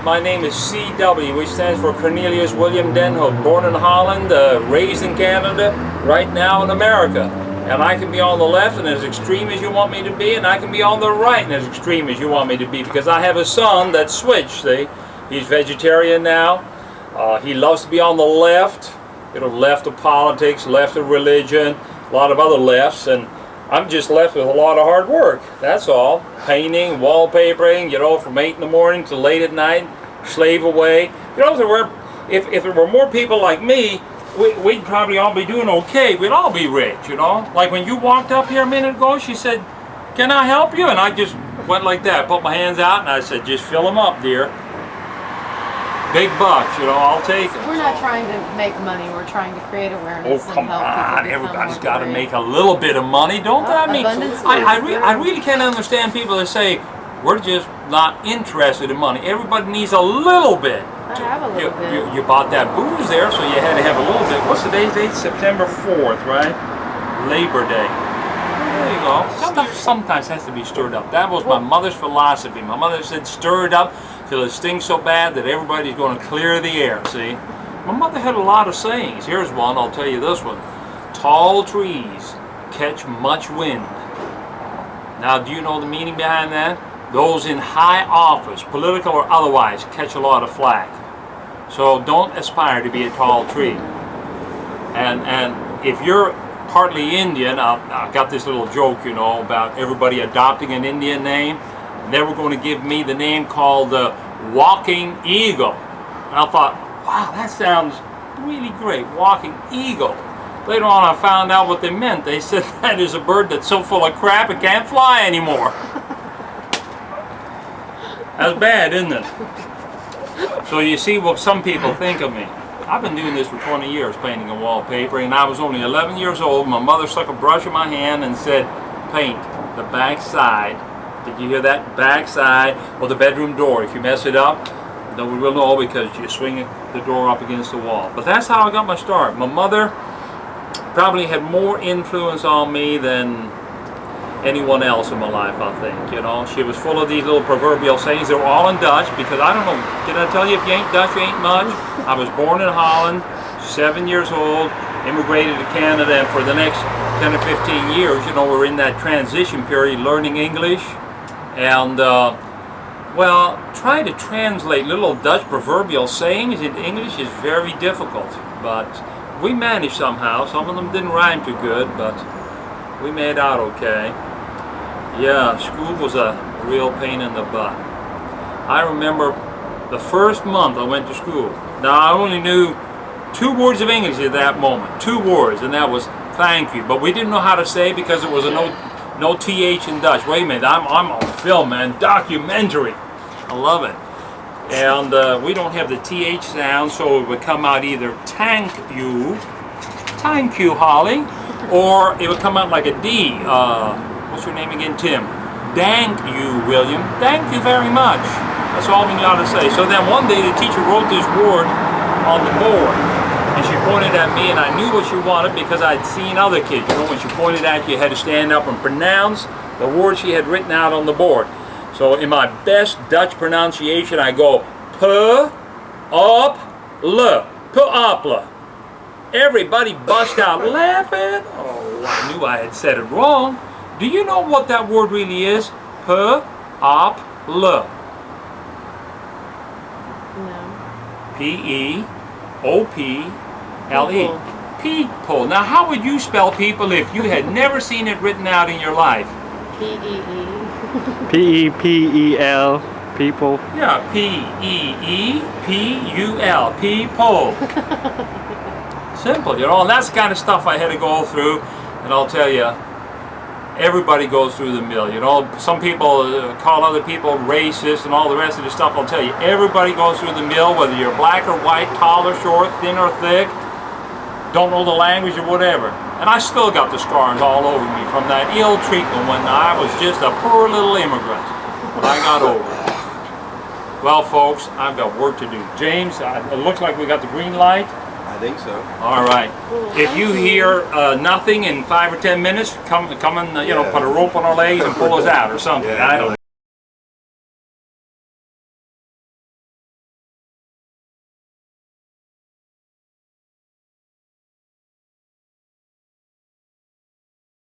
My name is CW, which stands for Cornelius William Den Hoek. Born in Holland, raised in Canada, right now in America. And I can be on the left and as extreme as you want me to be, and I can be on the right and as extreme as you want me to be, because I have a son that switched, see? He's vegetarian now. He loves to be on the left, left of politics, left of religion, a lot of other lefts, and I'm just left with a lot of hard work, that's all. Painting, wallpapering, from 8 in the morning to late at night, slave away. If there were more people like me, we'd probably all be doing okay. We'd all be rich, Like when you walked up here a minute ago, she said, "Can I help you?" And I just went like that, put my hands out, and I said, "Just fill them up, dear. Big bucks, I'll take it." We're not trying to make money, we're trying to create awareness. Oh, come on, everybody's got to make a little bit of money, don't they? I really can't understand people that say, we're just not interested in money. Everybody needs a little bit. I have a little bit. You bought that booze there, so you had to have a little bit. What's today's date? September 4th, right? Labor Day. There you go. Stuff sometimes has to be stirred up. That was my mother's philosophy. My mother said, stir it up till it stinks so bad that everybody's going to clear the air, see? My mother had a lot of sayings. Here's one, I'll tell you this one. Tall trees catch much wind. Now, do you know the meaning behind that? Those in high office, political or otherwise, catch a lot of flack. So don't aspire to be a tall tree. And if you're partly Indian, I got this little joke, about everybody adopting an Indian name. They were going to give me the name called Walking Eagle. And I thought, wow, that sounds really great, Walking Eagle. Later on I found out what they meant. They said that is a bird that's so full of crap it can't fly anymore. That's bad, isn't it? So you see what some people think of me. I've been doing this for 20 years, painting and wallpaper, and I was only 11 years old. My mother stuck a brush in my hand and said, paint the back side. Did you hear that? Back side or the bedroom door. If you mess it up, nobody will know because you swing the door up against the wall. But that's how I got my start. My mother probably had more influence on me than anyone else in my life, I think. She was full of these little proverbial sayings. They were all in Dutch because I don't know, can I tell you, if you ain't Dutch, you ain't much? I was born in Holland, 7 years old, immigrated to Canada, and for the next 10 or 15 years, we're in that transition period learning English. And, trying to translate little Dutch proverbial sayings into English is very difficult. But we managed somehow. Some of them didn't rhyme too good, but we made out okay. Yeah, school was a real pain in the butt. I remember the first month I went to school. Now, I only knew 2 words of English at that moment. 2 words, and that was thank you. But we didn't know how to say it because it was a no TH in Dutch. Wait a minute, I'm on film, man. Documentary. I love it. And we don't have the TH sound, so it would come out either thank you, Holly, or it would come out like a D. What's your name again? Tim. Thank you, William. Thank you very much. That's all we got to say. So then one day the teacher wrote this word on the board. And she pointed at me, and I knew what she wanted because I'd seen other kids. When she pointed at you, you had to stand up and pronounce the word she had written out on the board. So in my best Dutch pronunciation, I go, P-op-le. P-op-le. Everybody bust out laughing. Oh, I knew I had said it wrong. Do you know what that word really is? P-op-le. No. P-E-O-P. L-E. People. Now, how would you spell people if you had never seen it written out in your life? P-E-E. P-E-P-E-L. People. Yeah, P-E-E-P-U-L. People. Simple, and that's the kind of stuff I had to go through, and I'll tell you, everybody goes through the mill, Some people call other people racist and all the rest of the stuff. I'll tell you, everybody goes through the mill, whether you're black or white, tall or short, thin or thick, don't know the language or whatever. And I still got the scars all over me from that ill treatment when I was just a poor little immigrant. But I got over it. Well, folks, I've got work to do. James, it looks like we got the green light. I think so. All right. If you hear nothing in 5 or 10 minutes, come and put a rope on our legs and pull us out or something. Yeah, I don't